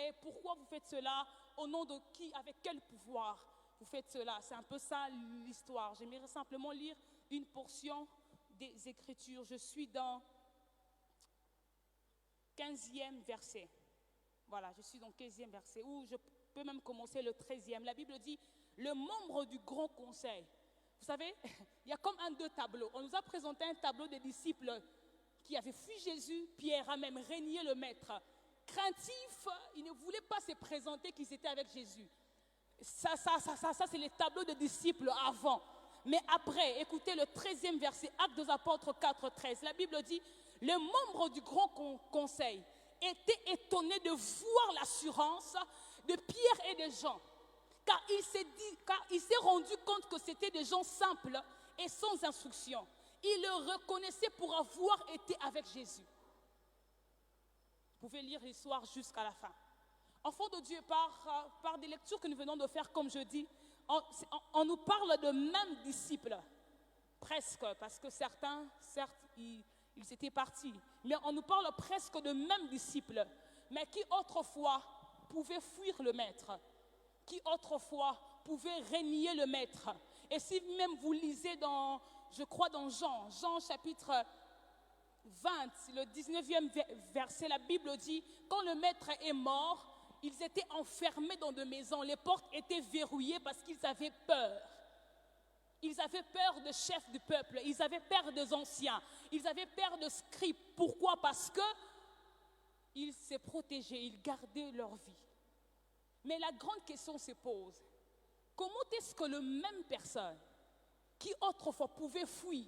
fait? Pourquoi vous faites cela? Au nom de qui? Avec quel pouvoir vous faites cela? C'est un peu ça l'histoire. J'aimerais simplement lire une portion des Écritures. Je suis dans 15e verset. Voilà, je suis dans 15e verset, où je peux même commencer le 13e. La Bible dit, le membre du grand conseil. Vous savez, il y a comme deux tableaux. On nous a présenté un tableau des disciples qui avaient fui Jésus. Pierre a même régné le maître. Craintif, il ne voulait pas se présenter qu'ils étaient avec Jésus. Ça c'est les tableaux des disciples avant. Mais après, écoutez le 13e verset, Actes des Apôtres 4, 13. La Bible dit, le membre du grand conseil était étonné de voir l'assurance de Pierre et de Jean. Car il s'est rendu compte que c'était des gens simples et sans instruction. Il le reconnaissait pour avoir été avec Jésus. Vous pouvez lire l'histoire jusqu'à la fin. Enfants de Dieu, par des lectures que nous venons de faire, comme je dis, on nous parle de mêmes disciples. Presque, parce que certains, certes, ils étaient partis. Mais on nous parle presque de mêmes disciples. Mais qui autrefois pouvaient fuir le maître. Qui autrefois pouvaient régner le maître. Et si même vous lisez je crois dans Jean chapitre 20, le 19e verset, la Bible dit, quand le maître est mort, ils étaient enfermés dans des maisons, les portes étaient verrouillées parce qu'ils avaient peur. Ils avaient peur des chefs du peuple, ils avaient peur des anciens, ils avaient peur des scribes. Pourquoi? Parce qu'ils se protégeaient, ils gardaient leur vie. Mais la grande question se pose, comment est-ce que la même personne qui autrefois pouvait fuir,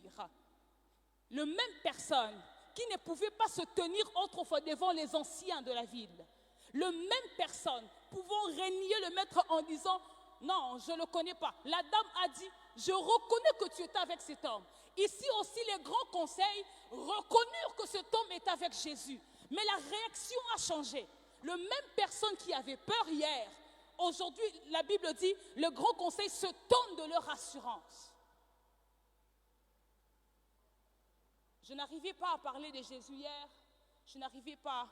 la même personne qui ne pouvait pas se tenir autrefois devant les anciens de la ville, la même personne pouvant régner le maître en disant, non, je ne le connais pas. La dame a dit, je reconnais que tu étais avec cet homme. Ici aussi, les grands conseils reconnurent que cet homme est avec Jésus. Mais la réaction a changé. La même personne qui avait peur hier, aujourd'hui, la Bible dit, le grand conseil se tonne de leur assurance. Je n'arrivais pas à parler de Jésus hier, je n'arrivais pas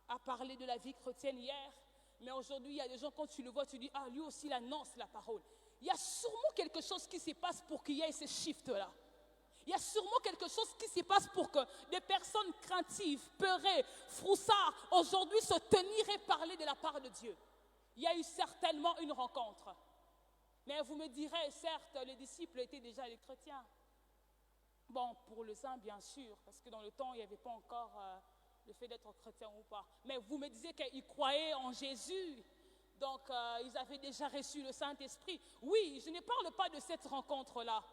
à parler de la vie chrétienne hier, mais aujourd'hui, il y a des gens, quand tu le vois, tu dis, ah, lui aussi, il annonce la parole. Il y a sûrement quelque chose qui se passe pour qu'il y ait ce shift-là. Il y a sûrement quelque chose qui se passe pour que des personnes craintives, peurées, froussards, aujourd'hui se tenir et parler de la part de Dieu. Il y a eu certainement une rencontre. Mais vous me direz, certes, les disciples étaient déjà les chrétiens. Bon, pour le saint, bien sûr, parce que dans le temps, il n'y avait pas encore le fait d'être chrétien ou pas. Mais vous me disiez qu'ils croyaient en Jésus, donc ils avaient déjà reçu le Saint-Esprit. Oui, je ne parle pas de cette rencontre-là.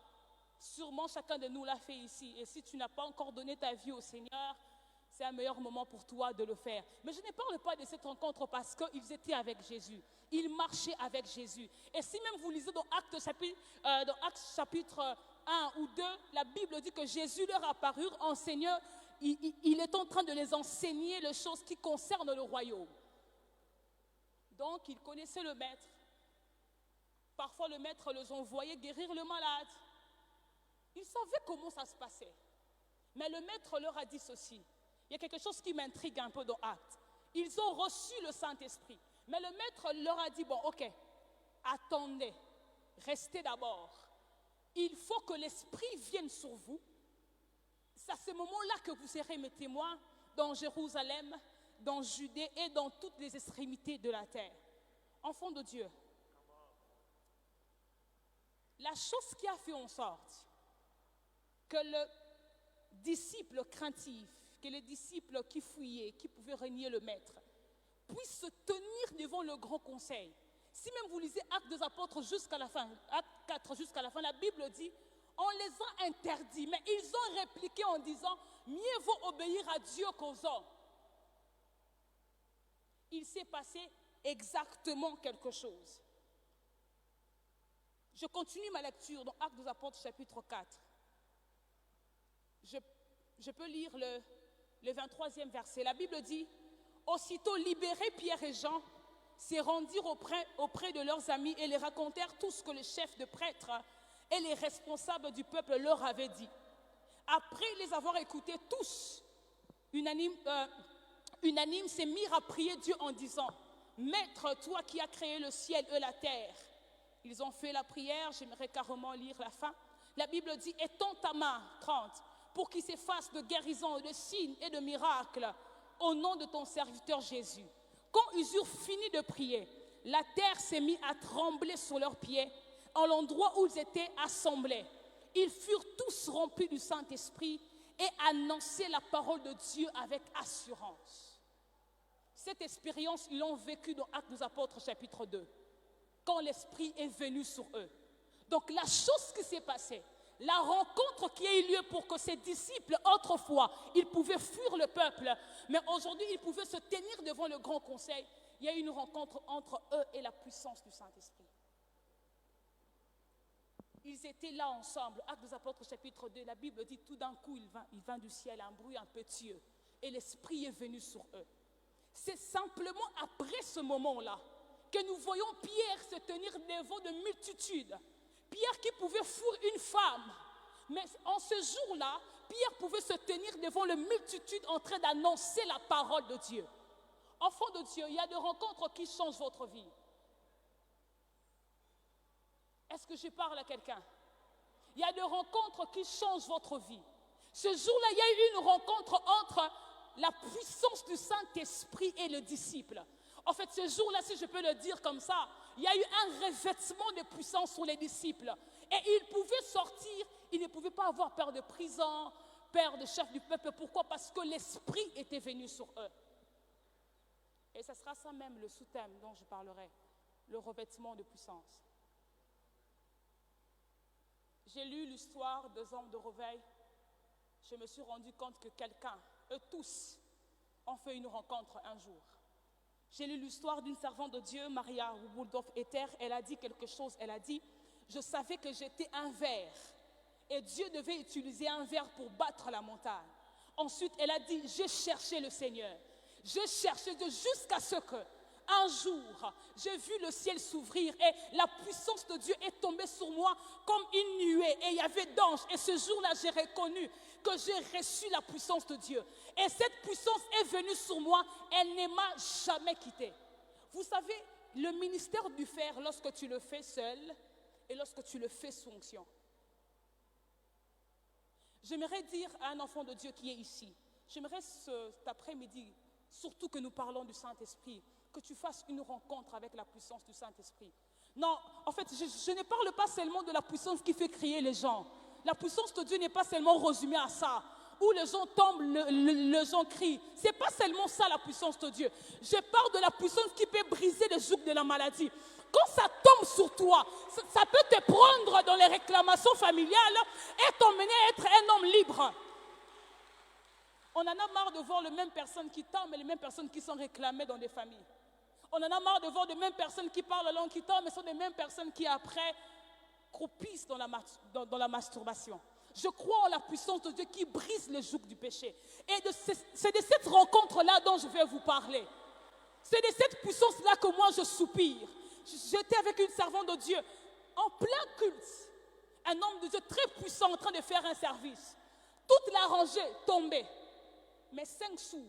Sûrement, chacun de nous l'a fait ici. Et si tu n'as pas encore donné ta vie au Seigneur, c'est un meilleur moment pour toi de le faire. Mais je ne parle pas de cette rencontre parce qu'ils étaient avec Jésus. Ils marchaient avec Jésus. Et si même vous lisez dans Actes chapitre 1 ou 2, la Bible dit que Jésus leur apparut enseignant. Il est en train de les enseigner les choses qui concernent le royaume. Donc, ils connaissaient le maître. Parfois, le maître les envoyait guérir le malade. Ils savaient comment ça se passait. Mais le maître leur a dit ceci. Il y a quelque chose qui m'intrigue un peu dans Actes. Ils ont reçu le Saint-Esprit. Mais le maître leur a dit, bon, ok, attendez, restez d'abord. Il faut que l'Esprit vienne sur vous. C'est à ce moment-là que vous serez mes témoins dans Jérusalem, dans Judée et dans toutes les extrémités de la terre. Enfants de Dieu, la chose qui a fait en sorte que le disciple craintif, que les disciples qui fuyaient, qui pouvaient régner le maître, puissent se tenir devant le grand conseil. Si même vous lisez Actes des Apôtres jusqu'à la fin, Actes 4 jusqu'à la fin, la Bible dit, on les a interdits, mais ils ont répliqué en disant, mieux vaut obéir à Dieu qu'aux hommes. Il s'est passé exactement quelque chose. Je continue ma lecture dans Actes des Apôtres chapitre 4. Je peux lire le 23e verset. La Bible dit, aussitôt libérés, Pierre et Jean se rendirent auprès de leurs amis et les racontèrent tout ce que le chef de prêtres et les responsables du peuple leur avaient dit. Après les avoir écoutés tous, unanimes, se mirent à prier Dieu en disant, « Maître, toi qui as créé le ciel et la terre. » Ils ont fait la prière, j'aimerais carrément lire la fin. La Bible dit, « Étends ta main, 30, pour qu'il s'efface de guérison, de signes et de miracles, au nom de ton serviteur Jésus. » Quand ils eurent fini de prier, la terre s'est mise à trembler sous leurs pieds, en l'endroit où ils étaient assemblés. Ils furent tous remplis du Saint-Esprit et annonçaient la parole de Dieu avec assurance. Cette expérience, ils l'ont vécue dans Actes des Apôtres, chapitre 2, quand l'Esprit est venu sur eux. Donc la chose qui s'est passée, la rencontre qui a eu lieu pour que ces disciples, autrefois, ils pouvaient fuir le peuple, mais aujourd'hui, ils pouvaient se tenir devant le grand conseil. Il y a eu une rencontre entre eux et la puissance du Saint-Esprit. Ils étaient là ensemble. Actes des Apôtres, chapitre 2, la Bible dit, tout d'un coup, il vint du ciel un bruit impétueux et l'Esprit est venu sur eux. C'est simplement après ce moment-là que nous voyons Pierre se tenir devant de multitudes. Pierre qui pouvait fuir une femme. Mais en ce jour-là, Pierre pouvait se tenir devant la multitude en train d'annoncer la parole de Dieu. Enfants de Dieu, il y a des rencontres qui changent votre vie. Est-ce que je parle à quelqu'un? Il y a des rencontres qui changent votre vie. Ce jour-là, il y a eu une rencontre entre la puissance du Saint-Esprit et le disciple. En fait, ce jour-là, si je peux le dire comme ça, il y a eu un revêtement de puissance sur les disciples. Et ils pouvaient sortir, ils ne pouvaient pas avoir peur de prison, peur de chef du peuple. Pourquoi? Parce que l'Esprit était venu sur eux. Et ce sera ça même le sous-thème dont je parlerai, le revêtement de puissance. J'ai lu l'histoire des hommes de réveil. Je me suis rendu compte que quelqu'un, eux tous, ont fait une rencontre un jour. J'ai lu l'histoire d'une servante de Dieu, Maria Rudolph-Ether. Elle a dit quelque chose. Elle a dit, je savais que j'étais un ver. Et Dieu devait utiliser un ver pour battre la montagne. Ensuite, elle a dit, j'ai cherché le Seigneur. J'ai cherché Dieu jusqu'à ce que, un jour, j'ai vu le ciel s'ouvrir et la puissance de Dieu est tombée sur moi comme une nuée. Et il y avait d'anges. Et ce jour-là, j'ai reconnu que j'ai reçu la puissance de Dieu. Et cette puissance est venue sur moi. Elle ne m'a jamais quitté. Vous savez, le ministère du fer, lorsque tu le fais seul et lorsque tu le fais sous onction. J'aimerais dire à un enfant de Dieu qui est ici, j'aimerais cet après-midi, surtout que nous parlons du Saint-Esprit, que tu fasses une rencontre avec la puissance du Saint-Esprit. Non, en fait, je ne parle pas seulement de la puissance qui fait crier les gens. La puissance de Dieu n'est pas seulement résumée à ça, où les gens tombent, les gens crient. Ce n'est pas seulement ça la puissance de Dieu. Je parle de la puissance qui peut briser les jougs de la maladie. Quand ça tombe sur toi, ça peut te prendre dans les réclamations familiales et t'emmener à être un homme libre. On en a marre de voir les mêmes personnes qui tombent et les mêmes personnes qui sont réclamées dans des familles. On en a marre de voir les mêmes personnes qui parlent la langue qui tombent, mais sont les mêmes personnes qui après croupissent dans la masturbation. Je crois en la puissance de Dieu qui brise les jougs du péché. Et c'est de cette rencontre-là dont je vais vous parler. C'est de cette puissance-là que moi je soupire. J'étais avec une servante de Dieu en plein culte. Un homme de Dieu très puissant en train de faire un service. Toute la rangée tombée. Mais 5 sourds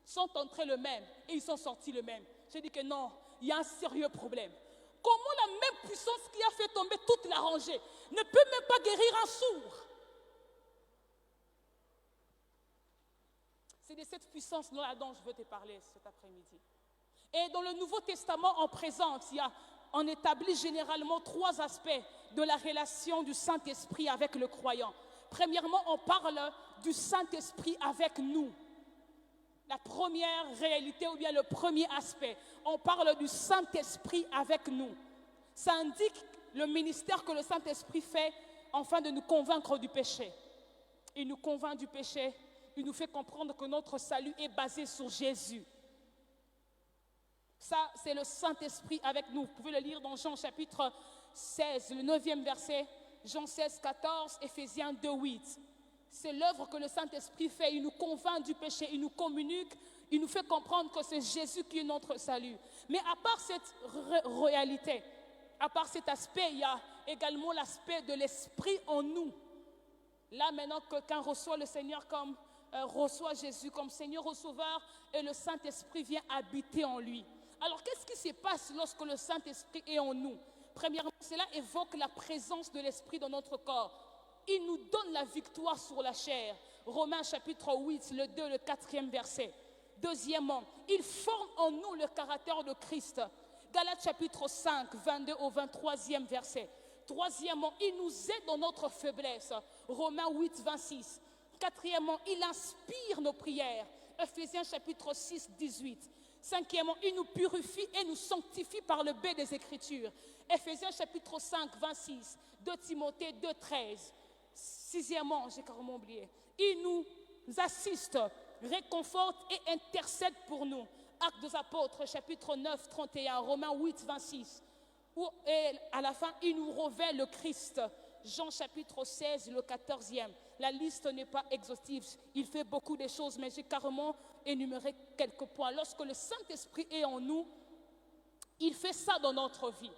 sont entrés le même et ils sont sortis le même. J'ai dit que non, il y a un sérieux problème. Comment la même puissance qui a fait tomber toute la rangée ne peut même pas guérir un sourd? C'est de cette puissance-là dont je veux te parler cet après-midi. Et dans le Nouveau Testament, on présente, on établit généralement 3 aspects de la relation du Saint-Esprit avec le croyant. Premièrement, on parle du Saint-Esprit avec nous. La première réalité ou bien le premier aspect, on parle du Saint-Esprit avec nous. Ça indique le ministère que le Saint-Esprit fait afin de nous convaincre du péché. Il nous convainc du péché, il nous fait comprendre que notre salut est basé sur Jésus. Ça, c'est le Saint-Esprit avec nous. Vous pouvez le lire dans Jean chapitre 16, le 9e verset, Jean 16, 14, Éphésiens 2, 8. C'est l'œuvre que le Saint-Esprit fait. Il nous convainc du péché, il nous communique, il nous fait comprendre que c'est Jésus qui est notre salut. Mais à part cette réalité, à part cet aspect, il y a également l'aspect de l'Esprit en nous. Là, maintenant, quelqu'un reçoit le Seigneur comme reçoit Jésus comme Seigneur au Sauveur et le Saint-Esprit vient habiter en lui. Alors, qu'est-ce qui se passe lorsque le Saint-Esprit est en nous? Premièrement, cela évoque la présence de l'Esprit dans notre corps. Il nous donne la victoire sur la chair. Romains chapitre 8, le 2, le 4e verset. Deuxièmement, il forme en nous le caractère de Christ. Galates chapitre 5, 22 au 23e verset. Troisièmement, il nous aide dans notre faiblesse. Romains 8, 26. Quatrièmement, il inspire nos prières. Ephésiens chapitre 6, 18. Cinquièmement, il nous purifie et nous sanctifie par le biais des Écritures. Ephésiens chapitre 5, 26. 2 Timothée 2, 13. Sixièmement, j'ai carrément oublié. Il nous assiste, réconforte et intercède pour nous. Actes des Apôtres, chapitre 9, 31, Romains 8, 26. Et à la fin, il nous révèle le Christ. Jean chapitre 16, le 14e. La liste n'est pas exhaustive. Il fait beaucoup de choses, mais j'ai carrément énuméré quelques points. Lorsque le Saint-Esprit est en nous, il fait ça dans notre vie.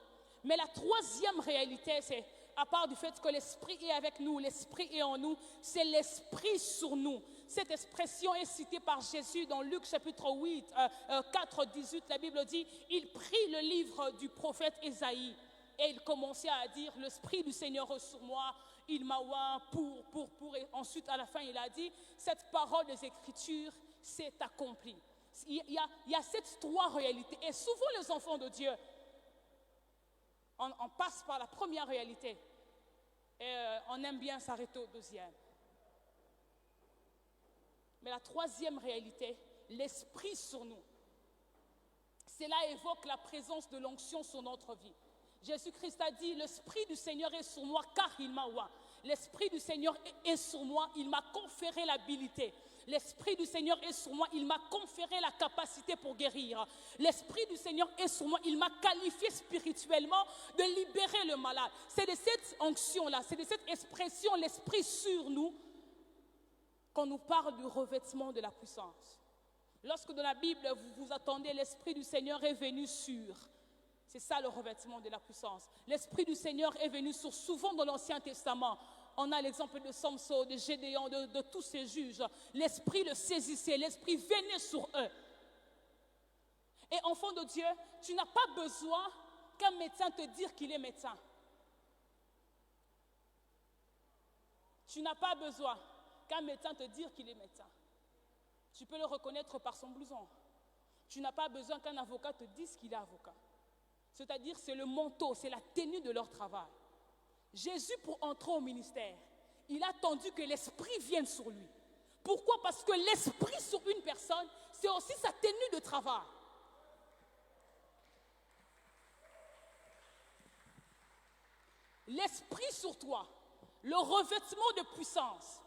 Mais la troisième réalité, c'est, à part du fait que l'Esprit est avec nous, l'Esprit est en nous, c'est l'Esprit sur nous. Cette expression est citée par Jésus dans Luc chapitre 4, 18. La Bible dit, il prit le livre du prophète Ésaïe et il commençait à dire, l'Esprit du Seigneur est sur moi, il m'a oint pour. Et ensuite, à la fin, il a dit, cette parole des Écritures s'est accomplie. Il y a ces trois réalités. Et souvent, les enfants de Dieu, on passe par la première réalité et on aime bien s'arrêter au deuxième. Mais la troisième réalité, l'Esprit sur nous, cela évoque la présence de l'onction sur notre vie. Jésus-Christ a dit, l'Esprit du Seigneur est sur moi car il m'a oint. L'Esprit du Seigneur est sur moi, il m'a conféré l'habilité. L'Esprit du Seigneur est sur moi, il m'a conféré la capacité pour guérir. L'Esprit du Seigneur est sur moi, il m'a qualifié spirituellement de libérer le malade. C'est de cette onction-là, c'est de cette expression, l'Esprit sur nous, qu'on nous parle du revêtement de la puissance. Lorsque dans la Bible, vous attendez, l'Esprit du Seigneur est venu sur. C'est ça le revêtement de la puissance. L'Esprit du Seigneur est venu sur, souvent dans l'Ancien Testament. On a l'exemple de Samson, de Gédéon, de tous ces juges. L'Esprit le saisissait, l'Esprit venait sur eux. Et enfant de Dieu, tu n'as pas besoin qu'un médecin te dise qu'il est médecin. Tu n'as pas besoin qu'un médecin te dise qu'il est médecin. Tu peux le reconnaître par son blouson. Tu n'as pas besoin qu'un avocat te dise qu'il est avocat. C'est-à-dire, c'est le manteau, c'est la tenue de leur travail. Jésus, pour entrer au ministère, il a attendu que l'Esprit vienne sur lui. Pourquoi? Parce que l'Esprit sur une personne, c'est aussi sa tenue de travail. L'Esprit sur toi, le revêtement de puissance.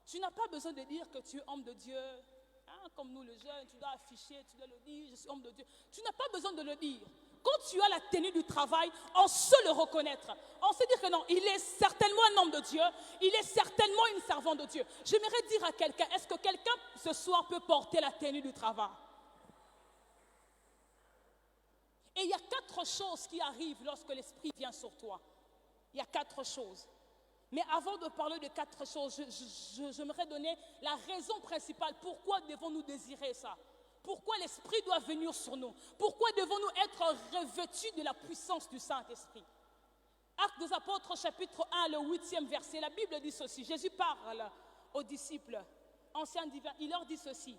Tu n'as pas besoin de dire que tu es homme de Dieu. Comme nous les jeunes, tu dois afficher, tu dois le dire, je suis homme de Dieu. Tu n'as pas besoin de le dire. Quand tu as la tenue du travail, on sait le reconnaître. On sait dire que non, il est certainement un homme de Dieu, il est certainement une servante de Dieu. J'aimerais dire à quelqu'un, est-ce que quelqu'un ce soir peut porter la tenue du travail? Et il y a 4 choses qui arrivent lorsque l'Esprit vient sur toi. Il y a 4 choses. Mais avant de parler de 4 choses, j'aimerais donner la raison principale. Pourquoi devons-nous désirer ça? Pourquoi l'Esprit doit venir sur nous? Pourquoi devons-nous être revêtus de la puissance du Saint-Esprit? Actes des Apôtres, chapitre 1, le 8e verset, la Bible dit ceci. Jésus parle aux disciples, anciens divins, il leur dit ceci.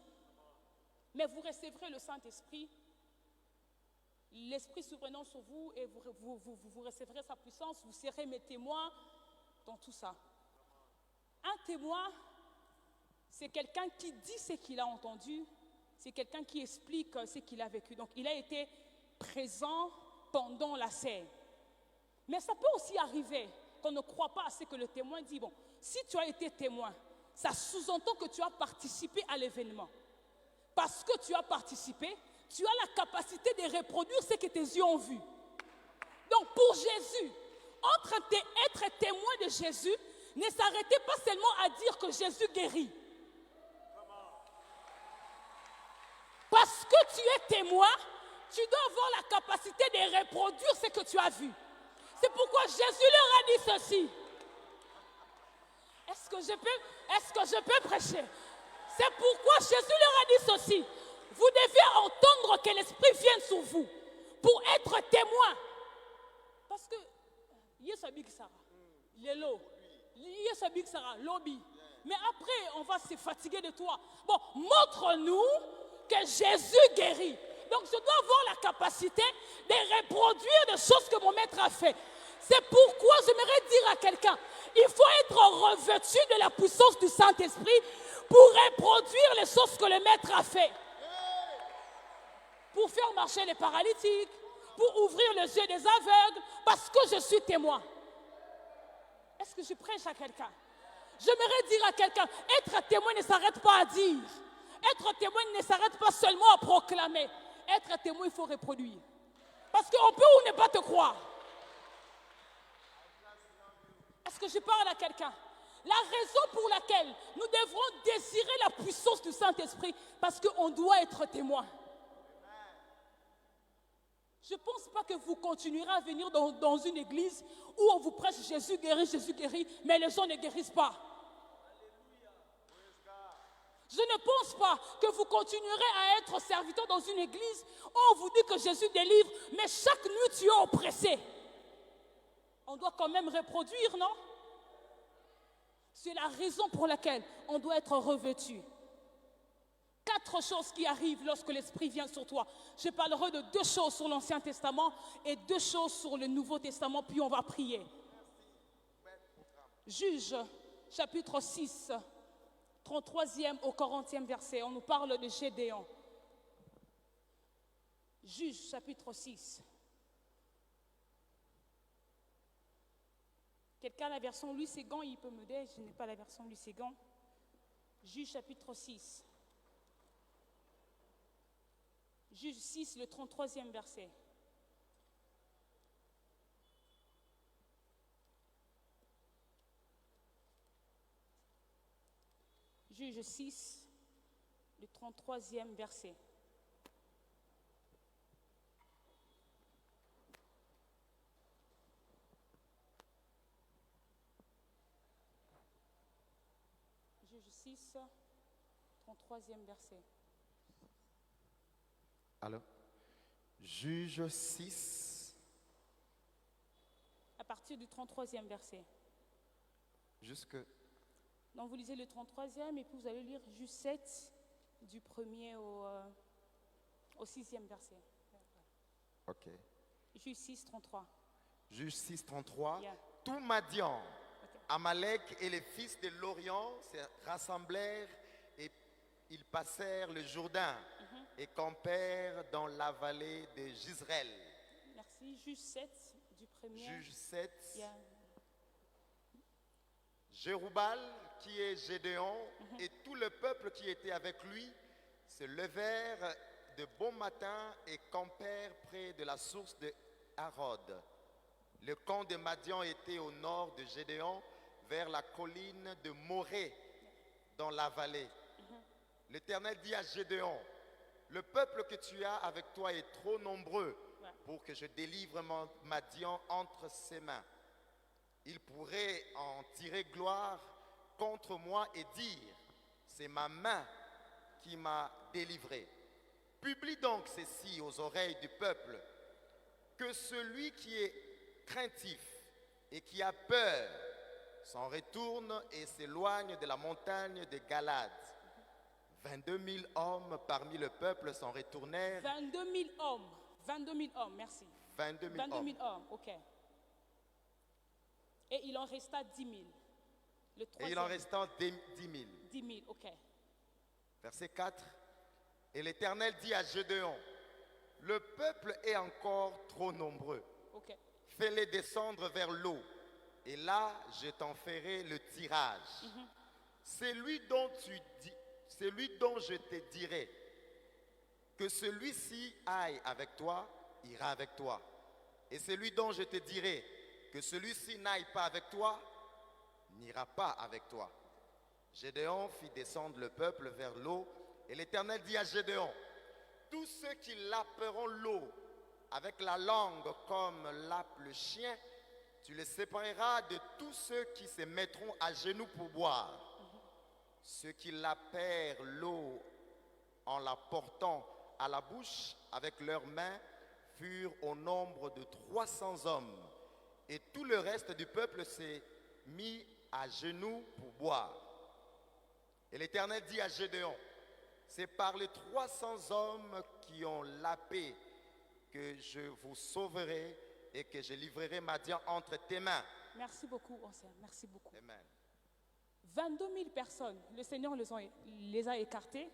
Mais vous recevrez le Saint-Esprit, l'Esprit survenant sur vous, et vous recevrez sa puissance, vous serez mes témoins dans tout ça. Un témoin, c'est quelqu'un qui dit ce qu'il a entendu, c'est quelqu'un qui explique ce qu'il a vécu. Donc, il a été présent pendant la scène. Mais ça peut aussi arriver qu'on ne croit pas à ce que le témoin dit. Bon, si tu as été témoin, ça sous-entend que tu as participé à l'événement. Parce que tu as participé, tu as la capacité de reproduire ce que tes yeux ont vu. Donc, pour Jésus, être témoin de Jésus, ne s'arrêtez pas seulement à dire que Jésus guérit. Parce que tu es témoin, tu dois avoir la capacité de reproduire ce que tu as vu. C'est pourquoi Jésus leur a dit ceci. Est-ce que je peux prêcher? C'est pourquoi Jésus leur a dit ceci. Vous devez entendre que l'Esprit vienne sur vous pour être témoin. Parce que, Yesabik Sarah, Lélo, Yesabik Sarah, Lobby. Mais après, on va se fatiguer de toi. Bon, montre-nous que Jésus guérit. Donc, je dois avoir la capacité de reproduire des choses que mon maître a fait. C'est pourquoi j'aimerais dire à quelqu'un, il faut être revêtu de la puissance du Saint-Esprit pour reproduire les choses que le maître a fait. Pour faire marcher les paralytiques, pour ouvrir les yeux des aveugles, parce que je suis témoin. Est-ce que je prêche à quelqu'un? J'aimerais dire à quelqu'un, être témoin ne s'arrête pas à dire. Être témoin ne s'arrête pas seulement à proclamer. Être témoin, il faut reproduire. Parce qu'on peut ou ne pas te croire. Est-ce que je parle à quelqu'un? La raison pour laquelle nous devrons désirer la puissance du Saint-Esprit, parce qu'on doit être témoin. Je ne pense pas que vous continuerez à venir dans une église où on vous prêche Jésus guérit, mais les gens ne guérissent pas. Je ne pense pas que vous continuerez à être serviteur dans une église où on vous dit que Jésus délivre, mais chaque nuit tu es oppressé. On doit quand même reproduire, non? C'est la raison pour laquelle on doit être revêtu. 4 choses qui arrivent lorsque l'Esprit vient sur toi. Je parlerai de 2 choses sur l'Ancien Testament et 2 choses sur le Nouveau Testament, puis on va prier. Juge, chapitre 6, 33e au 40e verset. On nous parle de Gédéon. Juge, chapitre 6. Quelqu'un a la version Louis Ségan, il peut m'aider. Je n'ai pas la version Louis Ségan. Juge, chapitre 6. Juge 6, le 33e verset. Juge 6, le 33e verset. Juge 6, 33e verset. Alors, Juge 6. À partir du 33e verset. Jusque. Donc vous lisez le 33e et puis vous allez lire Juge 7 du 1er au 6e verset. Ok. Juge 6, 33. Juge 6, 33. Yeah. Tout Madian, Okay. Amalek et les fils de l'Orient se rassemblèrent et ils passèrent le Jourdain et campèrent dans la vallée de Jizreel. Merci. Juge 7 du 1er. Juge 7. Yeah. Jéroubal, qui est Gédéon, et tout le peuple qui était avec lui se levèrent de bon matin et campèrent près de la source de Harod. Le camp de Madian était au nord de Gédéon, vers la colline de Morée, dans la vallée. L'Éternel dit à Gédéon, le peuple que tu as avec toi est trop nombreux pour que je délivre Madian entre ses mains. Il pourrait en tirer gloire contre moi et dire, c'est ma main qui m'a délivré. Publie donc ceci aux oreilles du peuple, que celui qui est craintif et qui a peur s'en retourne et s'éloigne de la montagne de Galade. 22 000 hommes parmi le peuple s'en retournèrent. 22 000 hommes. 22 000 hommes, merci. 22 000 22 hommes. 000 hommes, ok. Et il en resta 10 000. Le Et troisième. il en restant 10 000. 10 000, ok. Verset 4. Et l'Éternel dit à Gédéon, le peuple est encore trop nombreux. Ok. Fais-les descendre vers l'eau, et là je t'en ferai le tirage. Celui dont je te dirai que celui-ci aille avec toi, ira avec toi. Et celui dont je te dirai que celui-ci n'aille pas avec toi, n'ira pas avec toi. Gédéon fit descendre le peuple vers l'eau, et l'Éternel dit à Gédéon, tous ceux qui laperont l'eau avec la langue comme lappe le chien, tu les sépareras de tous ceux qui se mettront à genoux pour boire. ceux qui lapèrent l'eau en la portant à la bouche avec leurs mains furent au nombre de 300 hommes. Et tout le reste du peuple s'est mis à genoux pour boire. Et l'Éternel dit à Gédéon, c'est par les 300 hommes qui ont lapé que je vous sauverai et que je livrerai Madian entre tes mains. Merci beaucoup, ancien. Merci beaucoup. Amen. 22 000 personnes, le Seigneur les a écartés.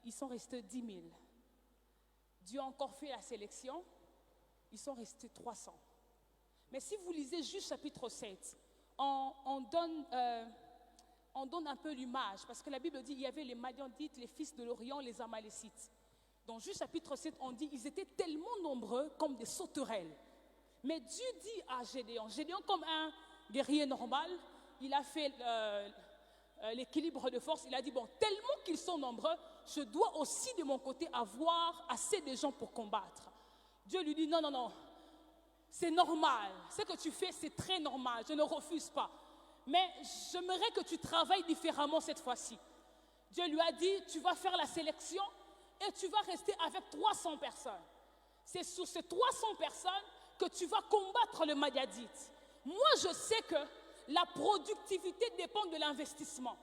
Ils sont restés 10 000. Dieu a encore fait la sélection. Ils sont restés 300. Mais si vous lisez juste chapitre 7, on donne un peu l'image. Parce que la Bible dit qu'il y avait les Madianites, les fils de l'Orient, les Amalécites. Dans juste chapitre 7, on dit qu'ils étaient tellement nombreux comme des sauterelles. Mais Dieu dit à Gédéon, comme un guerrier normal, il a fait l'équilibre de force. Il a dit, bon, tellement qu'ils sont nombreux, je dois aussi de mon côté avoir assez de gens pour combattre. Dieu lui dit, non, c'est normal. Ce que tu fais, c'est très normal. Je ne refuse pas. Mais j'aimerais que tu travailles différemment cette fois-ci. Dieu lui a dit, tu vas faire la sélection et tu vas rester avec 300 personnes. C'est sur ces 300 personnes que tu vas combattre le Madianite. Moi, je sais que la productivité dépend de l'investissement.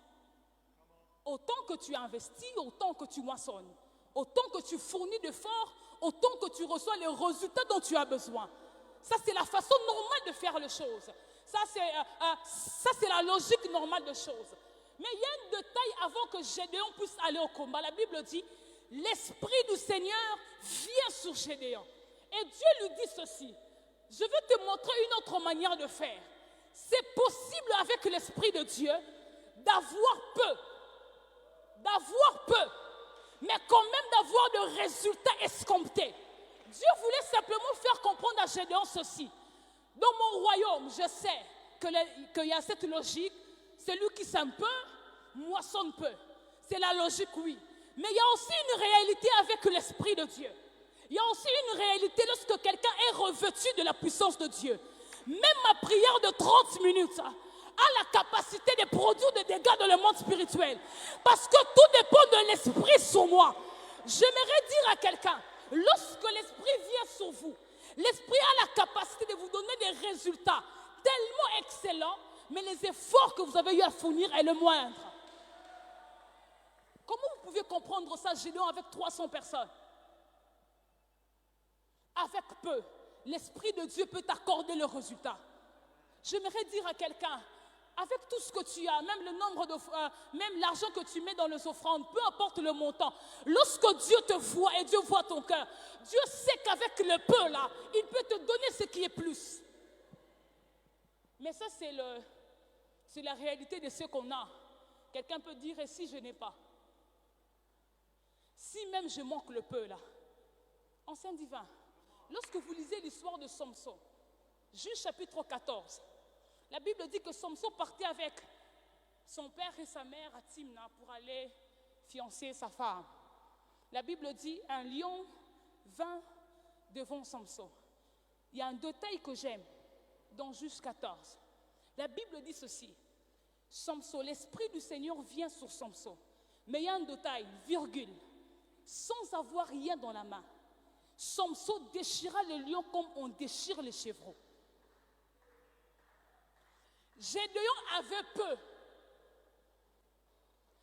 Autant que tu investis, autant que tu moissonnes. Autant que tu fournis d'efforts, autant que tu reçois les résultats dont tu as besoin. Ça, c'est la façon normale de faire les choses. Ça, c'est la logique normale des choses. Mais il y a un détail avant que Gédéon puisse aller au combat. La Bible dit, l'Esprit du Seigneur vient sur Gédéon. Et Dieu lui dit ceci, je veux te montrer une autre manière de faire. C'est possible avec l'Esprit de Dieu d'avoir peu, mais quand même d'avoir de résultats escomptés. Dieu voulait simplement faire comprendre à Gédéon ceci. Dans mon royaume, je sais qu'il y a cette logique, celui qui sème peu, moissonne peu. C'est la logique, oui. Mais il y a aussi une réalité avec l'Esprit de Dieu. Il y a aussi une réalité lorsque quelqu'un est revêtu de la puissance de Dieu. Même ma prière de 30 minutes a la capacité de produire des dégâts dans le monde spirituel. Parce que tout dépend de l'Esprit sur moi. J'aimerais dire à quelqu'un, lorsque l'Esprit vient sur vous, l'Esprit a la capacité de vous donner des résultats tellement excellents, mais les efforts que vous avez eu à fournir est le moindre. Comment vous pouvez comprendre ça, Gédéon, avec 300 personnes? Avec peu, l'Esprit de Dieu peut t'accorder le résultat. J'aimerais dire à quelqu'un, avec tout ce que tu as, même le nombre de, même l'argent que tu mets dans les offrandes, peu importe le montant, lorsque Dieu te voit et Dieu voit ton cœur, Dieu sait qu'avec le peu là, il peut te donner ce qui est plus. Mais ça, c'est la réalité de ce qu'on a. Quelqu'un peut dire, et si je n'ai pas? Si même je manque le peu là, ancien divin, lorsque vous lisez l'histoire de Samson, Juge chapitre 14, la Bible dit que Samson partait avec son père et sa mère à Timna pour aller fiancer sa femme. La Bible dit, un lion vint devant Samson. Il y a un détail que j'aime dans Juge 14. La Bible dit ceci, Samson, l'Esprit du Seigneur vient sur Samson. Mais il y a un détail, virgule, sans avoir rien dans la main. Samson déchira le lion comme on déchire les chevreaux. Gédéon avait peu.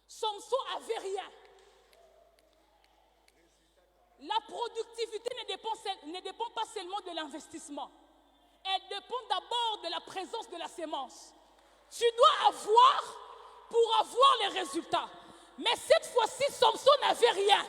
Samson avait rien. La productivité ne dépend pas seulement de l'investissement. Elle dépend d'abord de la présence de la sémence. Tu dois avoir pour avoir les résultats. Mais cette fois-ci, Samson n'avait rien.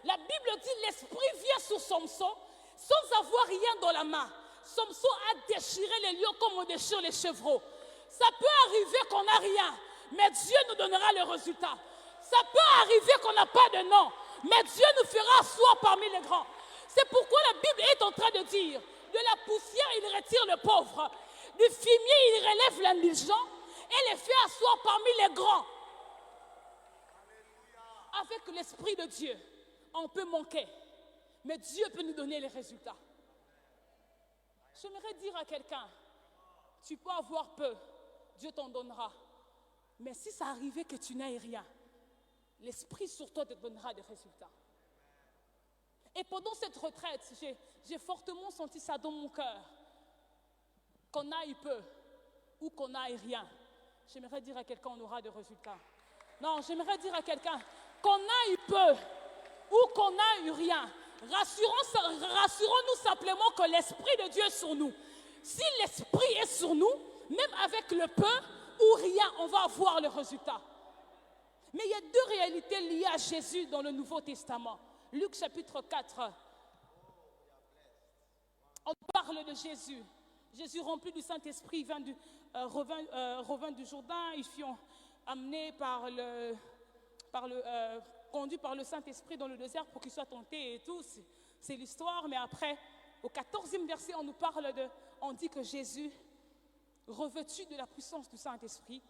La Bible dit l'Esprit vient sur Samson sans avoir rien dans la main. Samson a déchiré les lions comme on déchire les chevreaux. Ça peut arriver qu'on n'a rien, mais Dieu nous donnera le résultat. Ça peut arriver qu'on n'a pas de nom, mais Dieu nous fera asseoir parmi les grands. C'est pourquoi la Bible est en train de dire, de la poussière il retire le pauvre, du fumier il relève l'indigent et les fait asseoir parmi les grands. Avec l'Esprit de Dieu, on peut manquer, mais Dieu peut nous donner les résultats. J'aimerais dire à quelqu'un, tu peux avoir peu, Dieu t'en donnera. Mais si ça arrivait que tu n'aies rien, l'Esprit sur toi te donnera des résultats. Et pendant cette retraite, j'ai fortement senti ça dans mon cœur. Qu'on aille peu ou qu'on aille rien. J'aimerais dire à quelqu'un, on aura des résultats. Non, j'aimerais dire à quelqu'un, qu'on aille peu ou qu'on aille rien. Rassurons-nous simplement que l'Esprit de Dieu est sur nous. Si l'Esprit est sur nous, même avec le peu ou rien, on va avoir le résultat. Mais il y a deux réalités liées à Jésus dans le Nouveau Testament. Luc chapitre 4. On parle de Jésus. Jésus rempli du Saint-Esprit revint du Jourdain. Ils furent amenés conduits par le Saint-Esprit dans le désert pour qu'il soit tenté et tout. C'est l'histoire. Mais après, au 14e verset, on dit que Jésus, revêtu de la puissance du Saint-Esprit,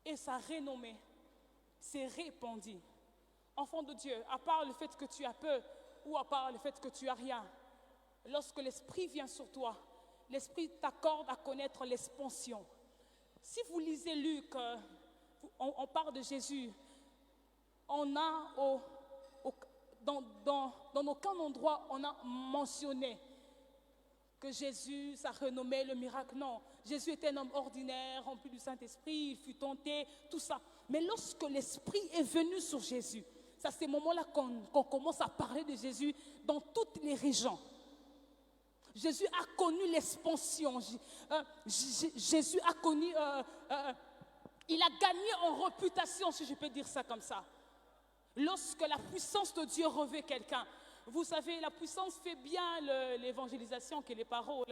et sa renommée s'est répandue. Enfant de Dieu, à part le fait que tu as peu ou à part le fait que tu as rien, lorsque l'Esprit vient sur toi, l'Esprit t'accorde à connaître l'expansion. Si vous lisez Luc, on parle de Jésus, on a dans aucun endroit on a mentionné que Jésus, sa renommée, le miracle, non. Jésus était un homme ordinaire, rempli du Saint-Esprit, il fut tenté, tout ça. Mais lorsque l'Esprit est venu sur Jésus, c'est à ces moments-là qu'on commence à parler de Jésus dans toutes les régions. Jésus a connu l'expansion. Jésus a connu, il a gagné en réputation, si je peux dire ça comme ça. Lorsque la puissance de Dieu revêt quelqu'un, vous savez, la puissance fait bien l'évangélisation que les paroles.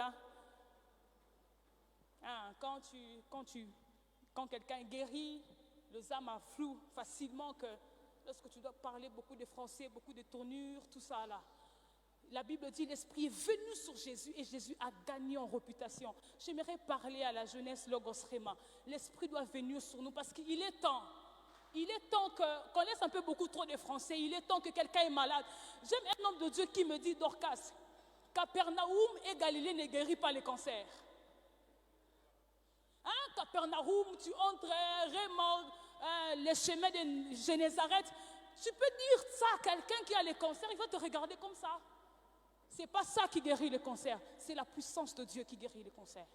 Hein? Quand quelqu'un est guéri, les âmes affluent facilement que lorsque tu dois parler beaucoup de français, beaucoup de tournures, tout ça là. La Bible dit l'Esprit est venu sur Jésus et Jésus a gagné en réputation. J'aimerais parler à la jeunesse Logos Rema. L'Esprit doit venir sur nous parce qu'il est temps. Il est temps qu'on laisse un peu beaucoup trop de français. Il est temps que quelqu'un est malade. J'aime un homme de Dieu qui me dit, Dorcas, Capernaum et Galilée ne guérit pas les cancers. Hein, Capernaum, tu entres vraiment les chemins de Génézareth. Tu peux dire ça à quelqu'un qui a les cancers, il va te regarder comme ça. Ce n'est pas ça qui guérit le cancer, c'est la puissance de Dieu qui guérit le cancer.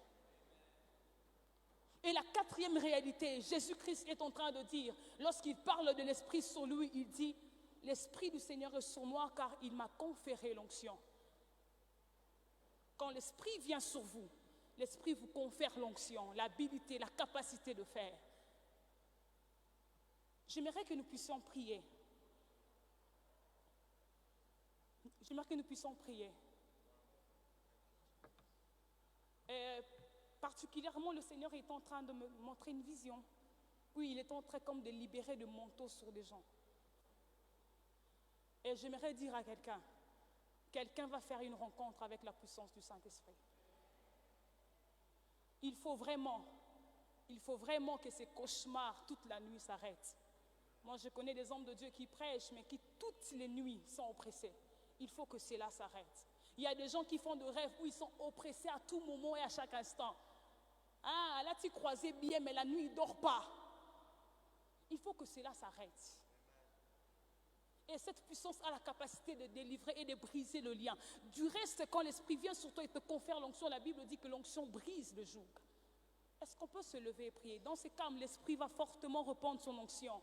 Et la quatrième réalité, Jésus-Christ est en train de dire, lorsqu'il parle de l'Esprit sur lui, il dit, l'Esprit du Seigneur est sur moi car il m'a conféré l'onction. Quand l'Esprit vient sur vous, l'Esprit vous confère l'onction, l'habilité, la capacité de faire. J'aimerais que nous puissions prier. J'aimerais que nous puissions prier. Et particulièrement, le Seigneur est en train de me montrer une vision. Oui, il est en train comme de libérer le manteau sur des gens. Et j'aimerais dire à quelqu'un va faire une rencontre avec la puissance du Saint-Esprit. Il faut vraiment que ces cauchemars toute la nuit s'arrêtent. Moi, je connais des hommes de Dieu qui prêchent, mais qui toutes les nuits sont oppressés. Il faut que cela s'arrête. Il y a des gens qui font des rêves où ils sont oppressés à tout moment et à chaque instant. Ah, là, tu croisais bien, mais la nuit, il ne dort pas. Il faut que cela s'arrête. Et cette puissance a la capacité de délivrer et de briser le lien. Du reste, quand l'Esprit vient sur toi et te confère l'onction, la Bible dit que l'onction brise le joug. Est-ce qu'on peut se lever et prier? Dans ces cas, l'Esprit va fortement répandre son onction.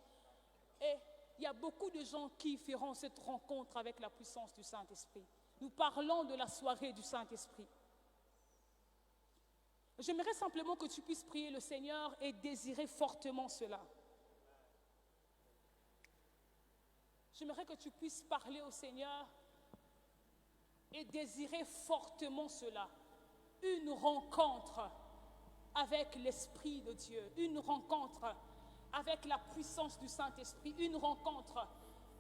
Et il y a beaucoup de gens qui feront cette rencontre avec la puissance du Saint-Esprit. Nous parlons de la soirée du Saint-Esprit. J'aimerais simplement que tu puisses prier le Seigneur et désirer fortement cela. J'aimerais que tu puisses parler au Seigneur et désirer fortement cela. Une rencontre avec l'Esprit de Dieu, une rencontre avec la puissance du Saint-Esprit, une rencontre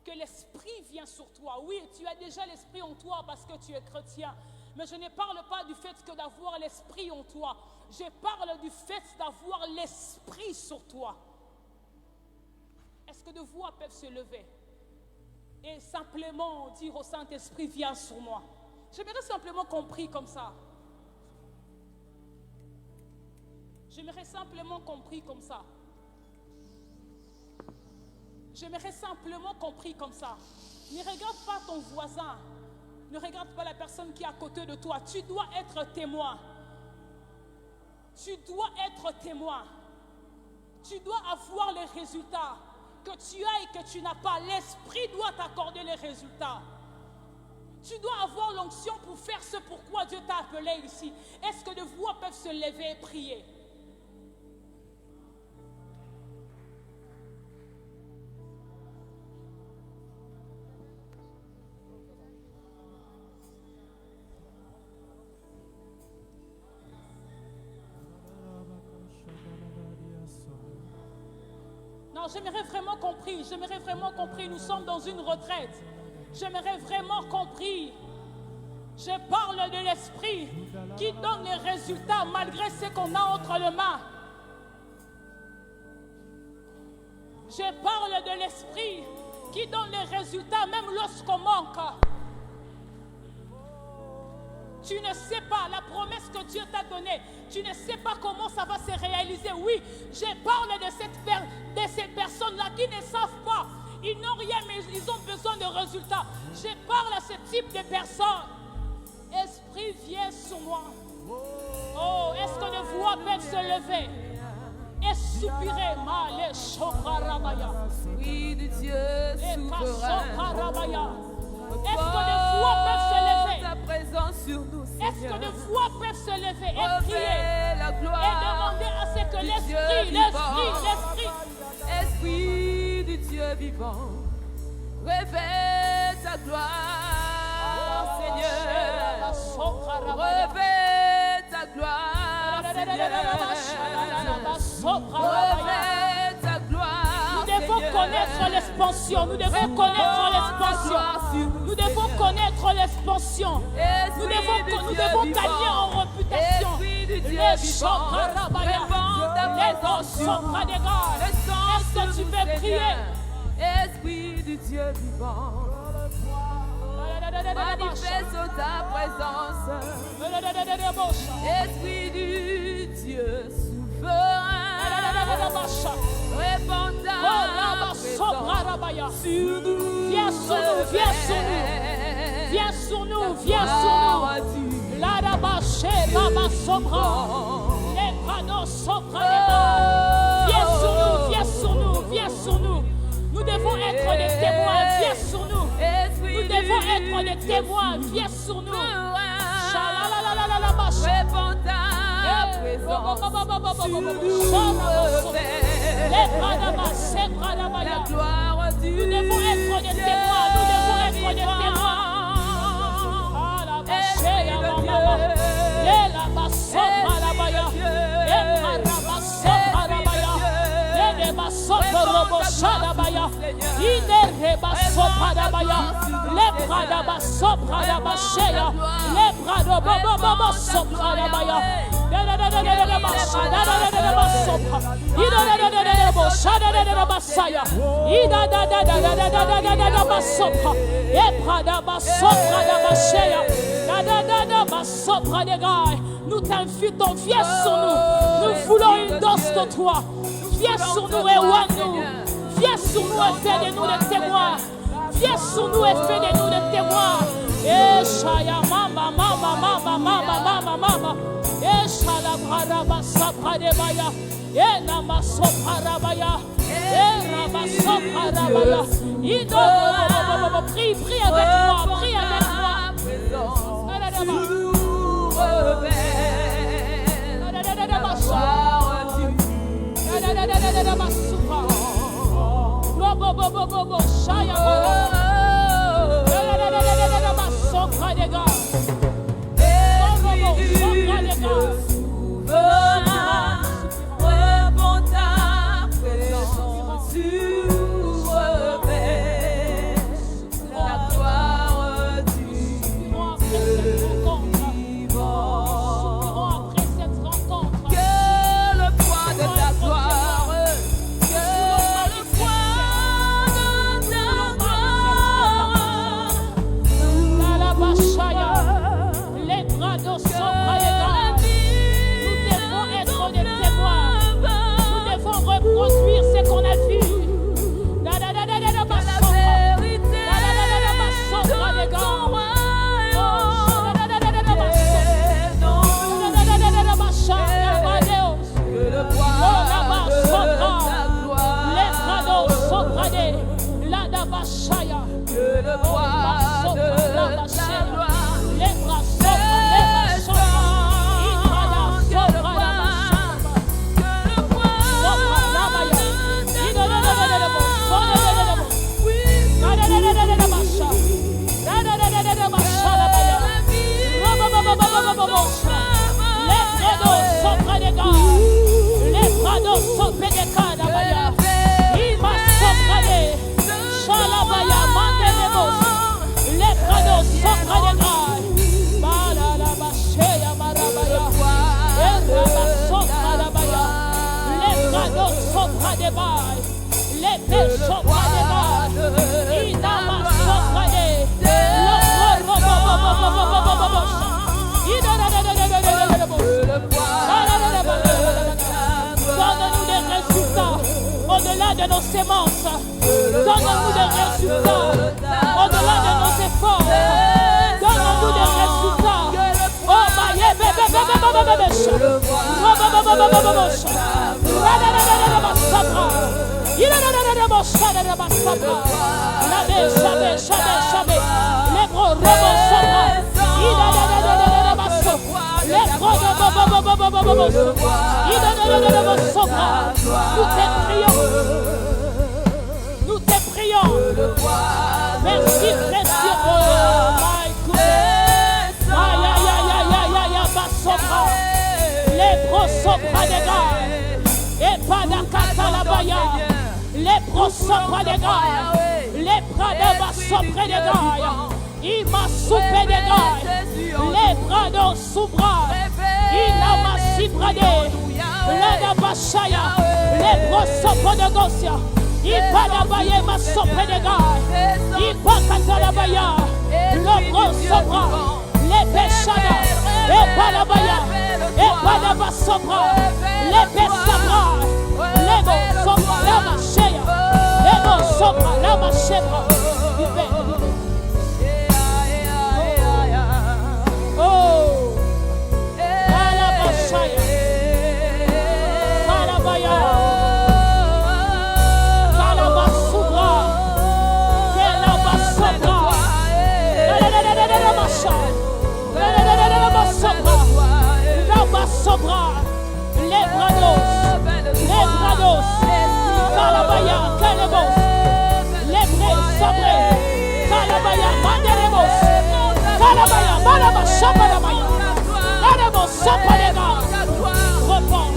que l'Esprit vient sur toi. Oui, tu as déjà l'Esprit en toi parce que tu es chrétien, mais je ne parle pas du fait que d'avoir l'Esprit en toi. Je parle du fait d'avoir l'Esprit sur toi. Est-ce que de voix peuvent se lever et simplement dire au Saint-Esprit, viens sur moi? J'aimerais simplement qu'on prie comme ça. J'aimerais simplement compris comme ça. J'aimerais simplement compris comme ça. Ne regarde pas ton voisin. Ne regarde pas la personne qui est à côté de toi. Tu dois être témoin. Tu dois être témoin. Tu dois avoir les résultats que tu as et que tu n'as pas. L'Esprit doit t'accorder les résultats. Tu dois avoir l'onction pour faire ce pourquoi Dieu t'a appelé ici. Est-ce que de voix peuvent se lever et prier? Non, j'aimerais vraiment compris, nous sommes dans une retraite. J'aimerais vraiment compris. Je parle de l'Esprit qui donne les résultats malgré ce qu'on a entre les mains. Je parle de l'Esprit qui donne les résultats même lorsqu'on manque. Tu ne sais pas la promesse que Dieu t'a donnée. Tu ne sais pas comment ça va se réaliser. Oui, je parle de ces personnes-là qui ne savent pas. Ils n'ont rien, mais ils ont besoin de résultats. Je parle à ce type de personnes. Esprit, viens sur moi. Oh, est-ce que les voix peuvent se lever et soupirer? Oui, de Dieu souverain. Est-ce que les voix peuvent se lever? Ta présence sur nous, Seigneur. Est-ce que les voix peuvent se lever et prier la gloire et demander à ce que l'Esprit Esprit du Dieu vivant, révèle ta gloire, Seigneur. Révèle ta gloire, Seigneur. Révèle ta gloire. Nous devons connaître l'expansion. Nous devons connaître l'expansion. Nous devons connaître l'expansion. Nous devons gagner en réputation. Les Shokarabaya, les Sopradegas. Est-ce que tu peux prier? Esprit du Dieu vivant, manifeste ta présence. Esprit du Dieu souverain, répands ta présence sur nous. Viens sur nous, viens sur nous. Viens sur nous, viens sur nous. La rabache, Rama Sobra. Les panneaux Sobra. Viens sur nous, viens sur nous, viens sur nous. Nous devons être des témoins, viens sur nous. Nous devons être des témoins, viens sur nous. Répands ta présence sur nous. La gloire du Nous devons être des témoins, nous devons être des témoins. Nous t'invitons, viens sur nous. Nous voulons une dose de toi. Viens sur nous et ouvre-nous. Viens sur nous et fais de nous des témoins. Viens sur nous et fais de nous des témoins. Shaya mama mama mama mama mama mama. Shala baraba sapadebaya. Nama soparabaya. Raba soparabaya. Prie, prie avec moi, prie avec moi. La gloire Que le roi de la gloire au-delà de nos sémences, donne-nous des résultats, au-delà de nos efforts, donne-nous des résultats. Oh, bébé, nous te prions. Merci, précieux. Oh my goodness. Aïe, aïe, aïe, aïe, aïe, aïe, basopra. Les prosopra des gars. Et pas d'akata la baya. Les prosopra des gars. Les prada basopra des gars. Il m'a soupé des gars. Les prados soubra. Il a ma sibrade. Lada bashaya. Les prosopra de gosia. Il va la bailler ma sope de gars. Il va canter la baya. Le gros sobra. Les péchada. Et pas la baya. Et pas la basopra. Les pesabra. Les gros sobra. La machaya. Les gros sobra. La machebra. Oh. La bashaya. La baya. Les brados, Calabaya, Calebos, les vrais sabrés, Calabaya, Mandelebos, Calabaya, Malaba, Chapadamaya, Calebos, Chapadega, repends.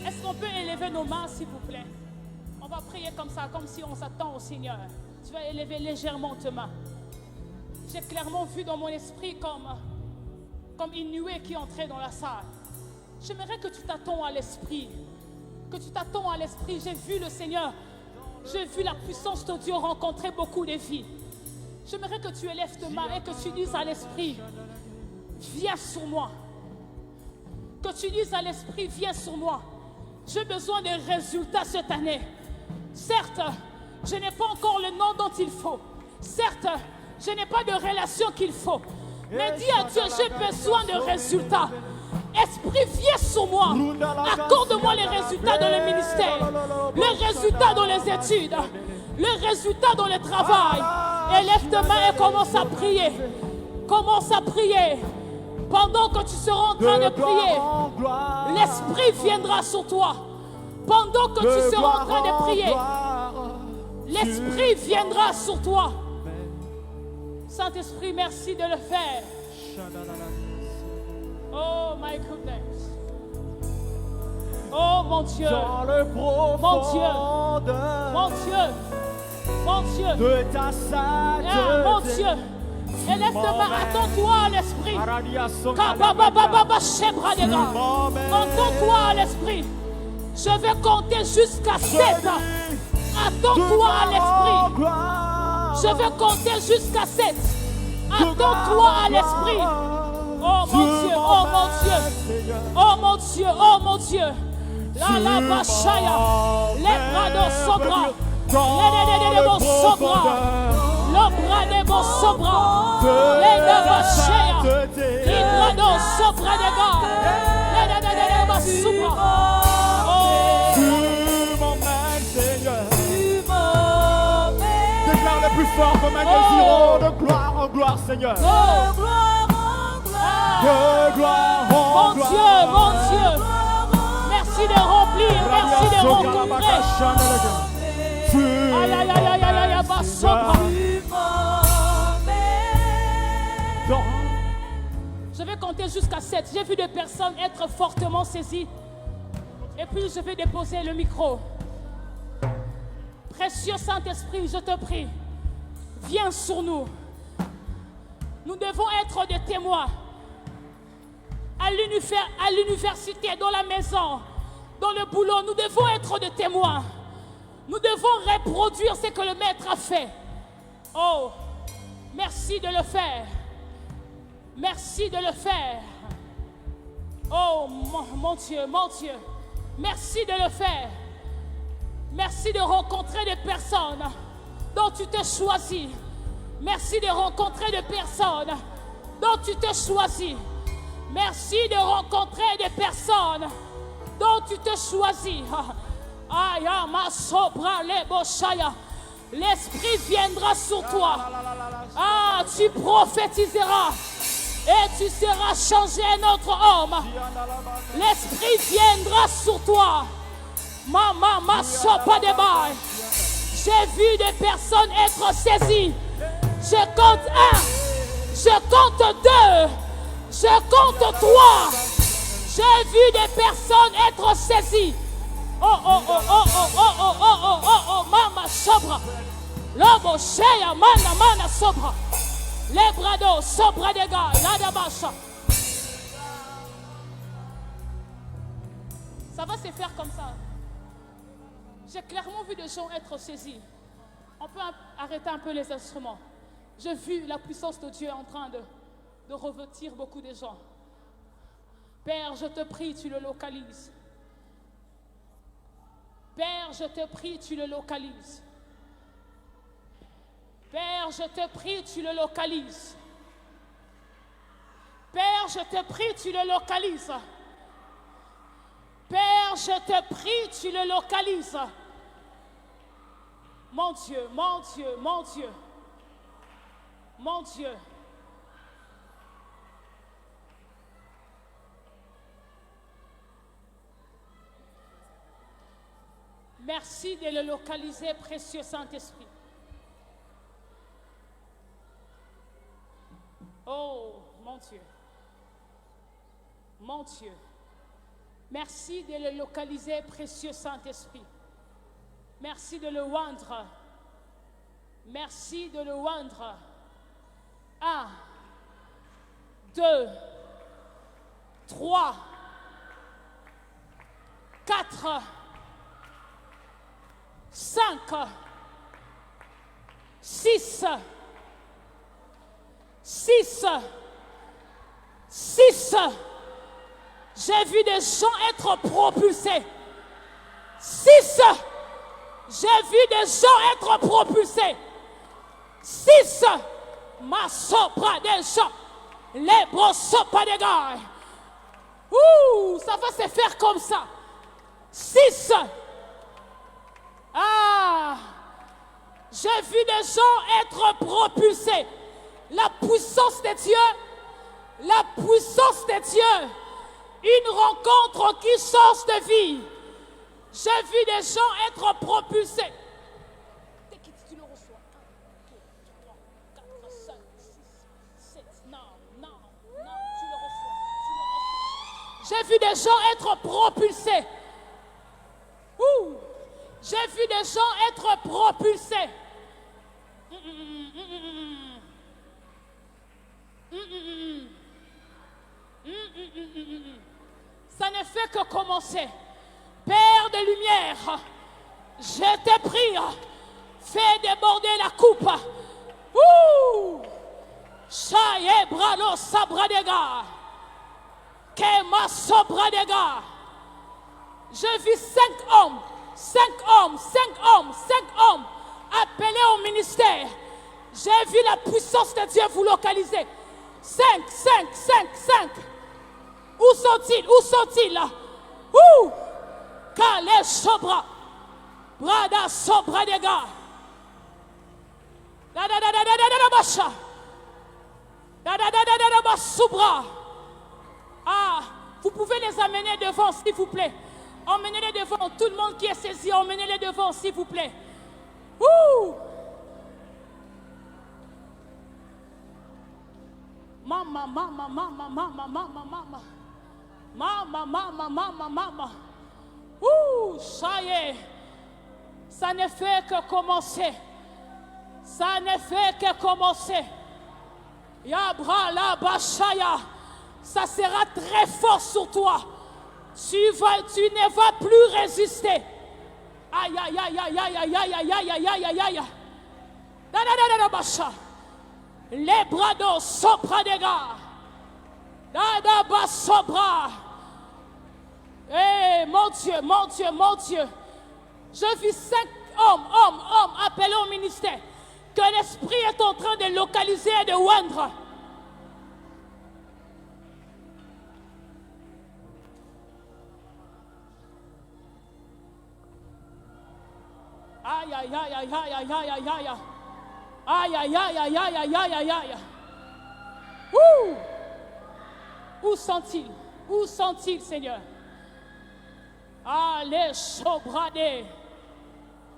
Est-ce qu'on peut élever nos mains, s'il vous plaît? On va prier comme ça, comme si on s'attend au Seigneur. Tu vas élever légèrement tes mains. J'ai clairement vu dans mon esprit comme une nuée qui entrait dans la salle. J'aimerais que tu t'attends à l'esprit. Que tu t'attends à l'esprit. J'ai vu le Seigneur. J'ai vu la puissance de Dieu rencontrer beaucoup de vies. J'aimerais que tu élèves tes mains et que tu dises à l'esprit, viens sur moi. Que tu dises à l'esprit, viens sur moi. J'ai besoin de résultats cette année. Certes, je n'ai pas encore le nom dont il faut. Certes, je n'ai pas de relation qu'il faut. Mais dis à Dieu, j'ai besoin de résultats. Esprit, viens sur moi. Accorde-moi les résultats dans le ministère. Les résultats dans les études. Les résultats dans le travail. Élève tes mains et commence à prier. Commence à prier. Pendant que tu seras en train de prier, l'Esprit viendra sur toi. Pendant que tu seras en train de prier, l'Esprit viendra sur toi. Saint-Esprit, merci de le faire. Oh my goodness. Oh mon Dieu. Mon Dieu. Mon Dieu. Mon Dieu. De ta sainteté. Mon Dieu. Élève tes mains, attends-toi à l'esprit. Attends-toi à l'esprit. Je vais compter jusqu'à 7. Attends-toi à l'esprit. Je vais compter jusqu'à 7. Attends-toi à l'esprit. Oh mon Dieu, oh mon Dieu. Oh mon Dieu, oh mon Dieu. La bachaya. Les bras de sobra. Les sobra. Le sobra de bo sobra. de Le la deva shea. sainteté. Idrado sobra de ga. Le deva sobra. Oh. Tu m'emmènes, Seigneur. Déclare les plus forts comme un irons de gloire en gloire, Seigneur. Oh. De gloire en Mon gloire. Dieu, mon Dieu. Merci de remplir, merci de rencontrer. Aïe, aïe, aïe, aïe, aïe, aïe, ba sobra. Je vais compter jusqu'à 7. J'ai vu des personnes être fortement saisies. Et puis je vais déposer le micro. Précieux Saint-Esprit, je te prie, viens sur nous. Nous devons être des témoins. À l'université, dans la maison, dans le boulot, nous devons être des témoins. Nous devons reproduire ce que le Maître a fait. Oh, merci de le faire. Merci de le faire. Oh, mon Dieu, mon Dieu. Merci de le faire. Merci de rencontrer des personnes dont tu t'es choisi. Merci de rencontrer des personnes dont tu t'es choisi. Merci de rencontrer des personnes dont tu t'es choisi. L'Esprit viendra sur toi. Ah, tu prophétiseras et tu seras changé un autre homme. L'Esprit viendra sur toi. J'ai vu des personnes être saisies. Je compte 1, je compte 2, je compte 3. J'ai vu des personnes être saisies. Mama sobra. Lobo sheya mana sobra. Lebrado sobra de gars, ladabasha. Ça va se faire comme ça. J'ai clairement vu des gens être saisis. On peut arrêter un peu les instruments. J'ai vu la puissance de Dieu en train de revêtir beaucoup de gens. Père, je te prie, tu le localises. Père, je te prie, tu le localises. Père, je te prie, tu le localises. Père, je te prie, tu le localises. Père, je te prie, tu le localises. Mon Dieu, mon Dieu, mon Dieu. Mon Dieu. Merci de le localiser, précieux Saint-Esprit. Oh, mon Dieu. Mon Dieu. Merci de le localiser, précieux Saint-Esprit. Merci de le oindre. Merci de le oindre. 1, 2, 3, 4, 5, 6, 6, 6. J'ai vu des gens être propulsés. 6. J'ai vu des gens être propulsés. 6. Ma sopra des gens. Les bros sopra des gars. Ouh, ça va se faire comme ça. 6. Ah, j'ai vu des gens être propulsés. La puissance de Dieu. La puissance de Dieu. Une rencontre qui change de vie. J'ai vu des gens être propulsés. Tu le reçois. 1, 2, 3, 4, 5, 6, 7. Non, tu le reçois. J'ai vu des gens être propulsés. Ouh. J'ai vu des gens être propulsés. Ça ne fait que commencer. Père de lumière, je te prie, fais déborder la coupe. Ouh! Chaye bralo sabradega. Kema sobradega. J'ai vu 5 hommes appelés au ministère. J'ai vu la puissance de Dieu vous localiser. 5. Où sont-ils? Où sont-ils là? Ouh! Kale sobra. Brada sobra des gars. Basha. Basubra. Ah, vous pouvez les amener devant, s'il vous plaît. Emmenez-les devant. Tout le monde qui est saisi, emmenez-les devant, s'il vous plaît. Ouh! Mama. Ouh, ça y est. Ça ne fait que commencer. Ça ne fait que commencer. Yabra la bashaya. Ça sera très fort sur toi. Tu ne vas plus résister. Aïe. Basha. Les bras d'eau sopra des gars. Dada bas sobra. Eh, mon Dieu. Je vis 5 hommes appelés au ministère. Que l'esprit est en train de localiser et de oindre. Aïe. Aïe. Ouh! Où sont-ils? Où sont-ils, Seigneur? Allez, sobrade.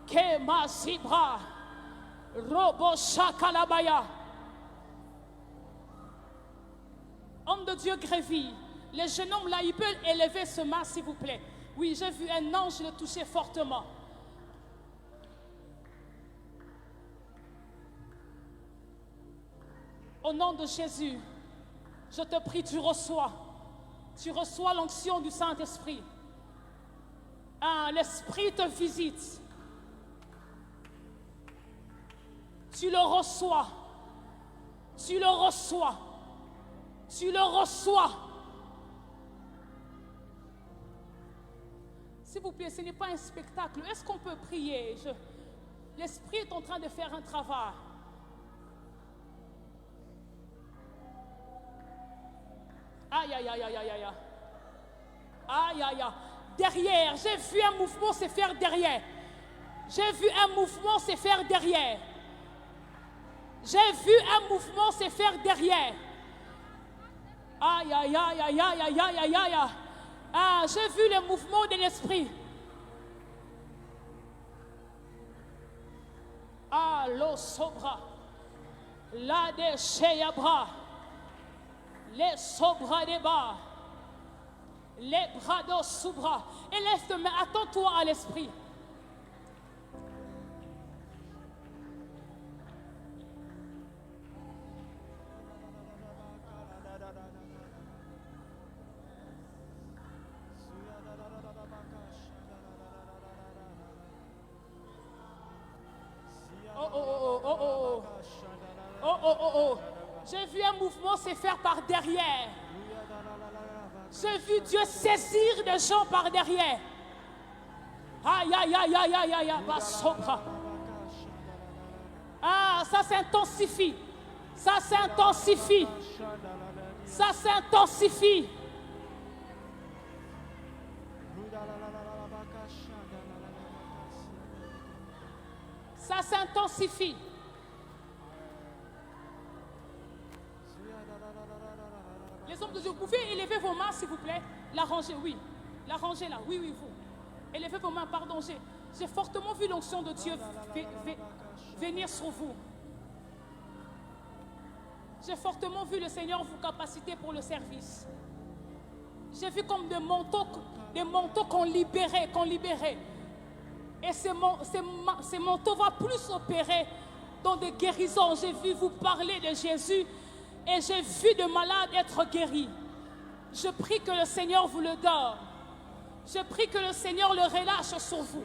Kema sibra. Robo shakalabaya. Homme de Dieu Grévy, le jeune homme là, il peut élever ce main, s'il vous plaît. Oui, j'ai vu un ange le toucher fortement. Au nom de Jésus, je te prie, tu reçois l'onction du Saint-Esprit. L'Esprit te visite. Tu le reçois. S'il vous plaît, ce n'est pas un spectacle. Est-ce qu'on peut prier? L'Esprit est en train de faire un travail. Aïe. Derrière, j'ai vu un mouvement se faire derrière. Aïe. Ah, j'ai vu le mouvement de l'esprit. Ah, l'eau sobra. La de Sheyabra. Les sobra des bas. Les bras d'eau soubra. Élève tes mains, attends-toi à l'esprit. Oh. J'ai vu un mouvement se faire par derrière. J'ai vu Dieu saisir des gens par derrière. Aïe. Ah, ça s'intensifie. Les hommes de Dieu, vous pouvez élever vos mains, s'il vous plaît. La rangée, oui. La rangée là, oui, vous. Élevez vos mains, pardon. J'ai fortement vu l'onction de Dieu venir sur vous. J'ai fortement vu le Seigneur vous capaciter pour le service. J'ai vu comme des manteaux qu'on libérait. Et ces manteaux vont plus opérer dans des guérisons. J'ai vu vous parler de Jésus et j'ai vu de malades être guéris. Je prie que le Seigneur vous le donne. Je prie que le Seigneur le relâche sur vous.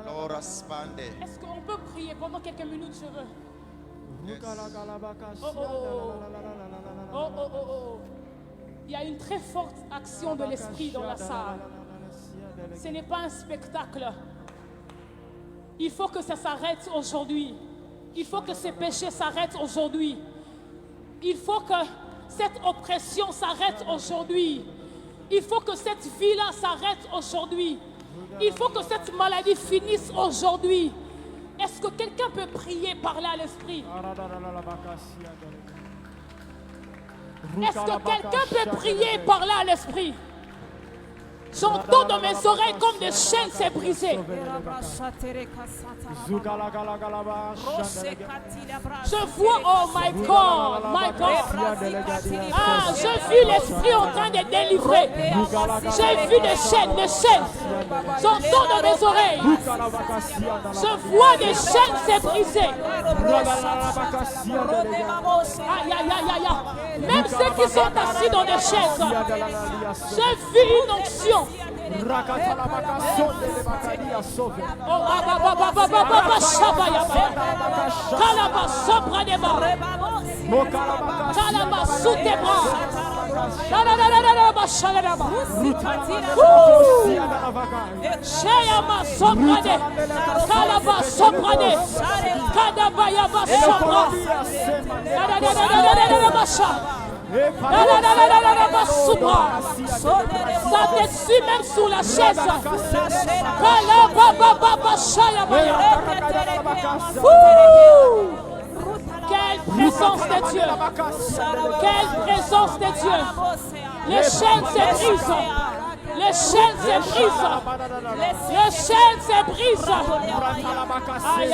Lora spande. Est-ce qu'on peut prier pendant quelques minutes, je veux? Yes. Oh. Il y a une très forte action de l'esprit dans la salle. Ce n'est pas un spectacle. Il faut que ça s'arrête aujourd'hui. Il faut que ces péchés s'arrêtent aujourd'hui. Il faut que cette oppression s'arrête aujourd'hui. Il faut que cette vie-là s'arrête aujourd'hui. Il faut que cette maladie finisse aujourd'hui. Est-ce que quelqu'un peut prier par là à l'esprit? Est-ce que quelqu'un peut prier par là à l'esprit? J'entends dans mes oreilles comme des chaînes s'est brisées. Je vois, oh my God. Ah, j'ai vu l'esprit en train de délivrer. J'ai vu des chaînes. J'entends dans mes oreilles. Je vois des chaînes s'est brisées. Aïe. Même ceux qui sont assis dans des chaises. J'ai vu une onction. Ça te suit même sous la chaise. Quelle présence de Dieu. Quelle présence de Dieu. Les chaînes se brisent. Les chaînes se brisent. Les chaînes se brisent. Aïe.